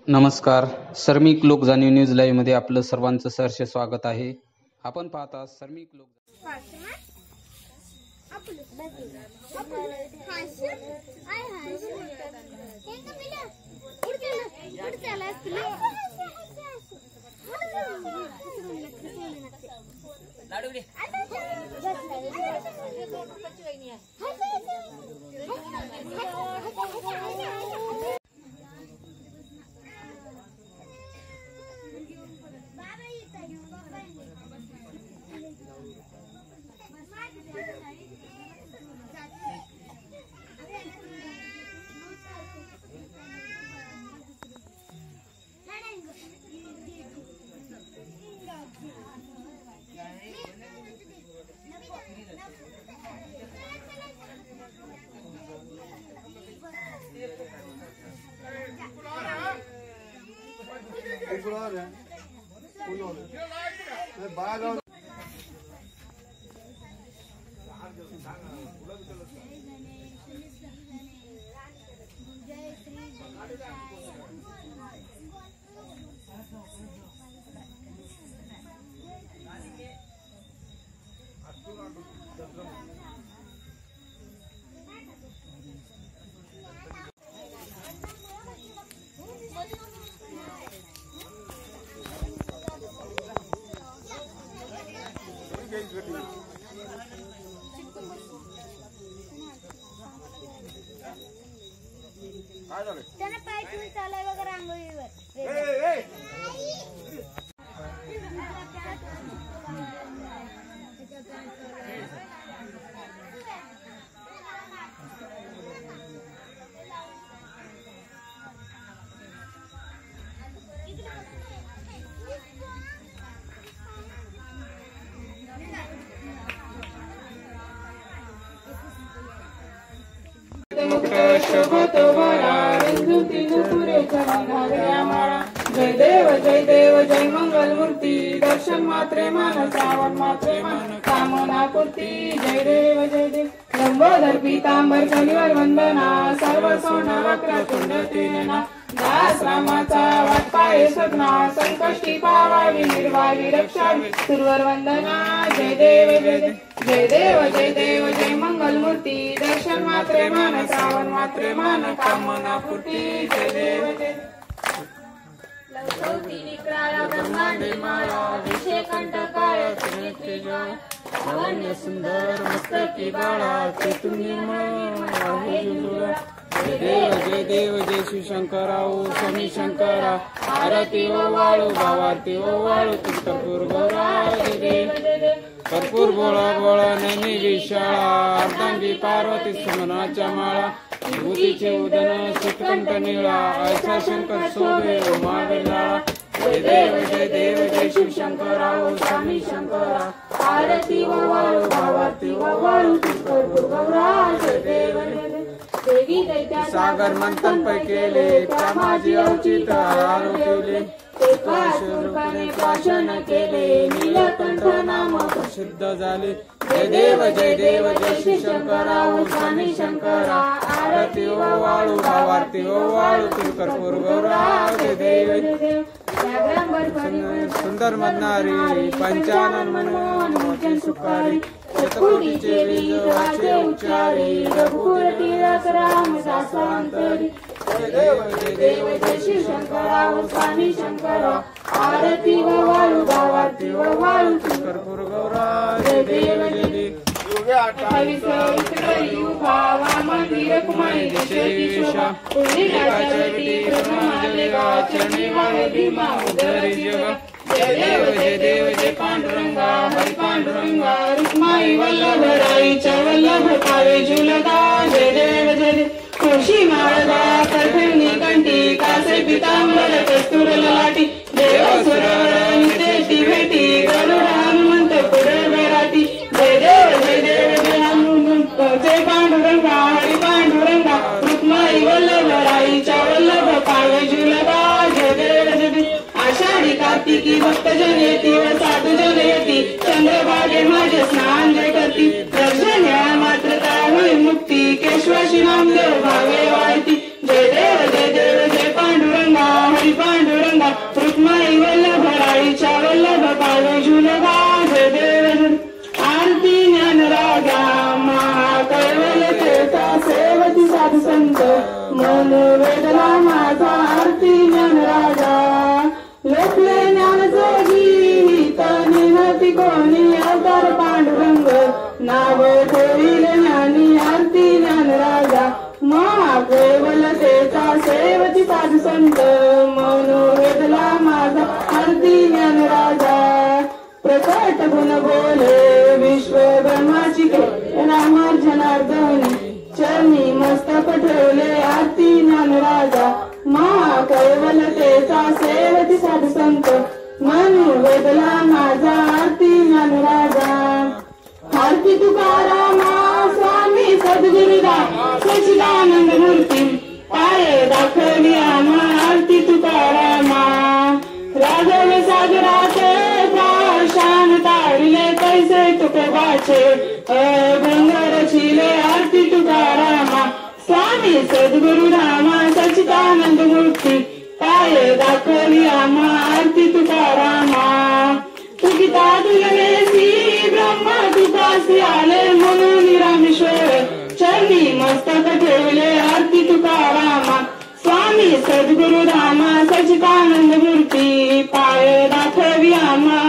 नमस्कार. सर्मिक लोकजाणीव news live मध्ये आपलं सर्वांचं सहर्ष स्वागत आहे. आपण पाहता सर्मिक लोक त्याने पाय ठेवून चालाय बघा रांगोळीवर. जय देव जय मंगल मूर्ती दर्शन मात्रे मन श्रावण मात्रे मन कामना पूर्ती. जय देव लंबोदर पीतांबर कलिवर वंदना सर्व सोना वक्रतुंड तेजना दास रामाचा वाट पाये सपना संकष्टी पावावी निर्वावी रक्षावी सुरवर वंदना. जय देव जय देव जय मंगल मूर्ती दर्शन मात्रे मन श्रावण मात्रे मन कामना पूर्ती. जय देव लवचौती निकराया ब्रह्मांडी माया विषय कंटकाय त्रिनेत्रिजय लावण्य सुंदर मस्तकी बाळा चेतून निर्मळ आहे जुलुरा. जय देव जय शिवशंकराओ स्वामी शंकरा आरती ओ वाळू भावारती ओ वाळू कर्पूर गौरा. जय देव कर्पूर गोळा गोळा नेमी विशाळा अर्धांगी पार्वती सुमनाच्या माळा विभूतीचे उदन सुतकंठ निळा ऐसा शंकर सोबे उमा विलाळा. जय देव जय शिवशंकराओ स्वामी शंकरा आरती ओ वाळू भावारती ओ वाळू कर्पूर गौरा. जय देव देवी दैत्या सागर मंथन पै केले त्या माझी औचित आरोपिले रूपाने प्राशन केले नीलकंठ नाम प्रसिद्ध झाले. जय देव जय शिवशंकराओ स्वामी शंकरा आरती ओ वाळू भावारती ओ वाळू कर्पूर गौरा. जय देव सुंदर म्हणणारी पंचानन म्हणून मोठी सुखारी शतकोटीचे बीज वाचे उच्चारी रघुवर तीरथ राम सासांतरी. जय देव जय शिवशंकराओ स्वामी शंकरा आरती ओ वाळू भावारती ओ वाळू कर्पूर गौरा. जय देव मंदिर कुमारी विशा चरणी वाळे भीमा उदर जग. जय देव जय पांडुरंगा हरी पांडुरंगा रुक्माई वल्लभ राईच्या वल्लभ पावे जुलगा. जय देव खुशी माळगा कर्फिणी कंठी कासे पितांबर कस्तुर ललाटी देव सुरवर नितेशी भेटी गरुड हनुमंत पुढे बेराटी. जय देव जय हनुमंत जय पांडुरंगा हरी पांडुरंगा रुक्माई वल्लभ राईच्या वल्लभ पावे जुलगा. जय देव आषाढी कार्तिकी भक्तजन येती व साधुजन येती चंद्रभागे माझे स्नान जय करती. दर्शन मात्र होई मुक्ती केशवाशी नामदेव भावे वाळती. जय देव जय पांडुरंगा हरी मन वेदला माझा आरती ज्ञान राजा लोकले ज्ञान गीत निनती कोणी अवतार पांडुरंग नाव ठेविले ज्ञानी आरती ज्ञान राजा महाकैवलतेचा सेवती साधू संत मन वेदला माझा आरती ज्ञान राजा प्रकट गुण बोले विश्व ब्रह्माची रामार्जनार्दनी चरणी मस्तक ठेवले आरती ज्ञान राजा महाकैवलतेचा सेवती साधू संत मन वेदला माझा आरती ज्ञान राजा आरती तुकारामा स्वामी सद्गुरुदास सच्चिदानंद मूर्ती पाये दाखवली आम्हा आरती तुकारामा राघव सागराचे प्राशान तारिले कैसे तुकोबाचे अभंग रचिले आरती तुकारामा स्वामी सद्गुरुरामा सच्चिदानंद मूर्ती पाये दाखवली आम्हा आरती तुकारामा तुकिता तुलनेसी ब्रह्म तुकासी आले म्हणून रामेश्वर चरणी मस्तक ठेवले आरती तुकारामा स्वामी सद्गुरुरामा सच्चिदानंद मूर्ती पाये दाखवी आम्हा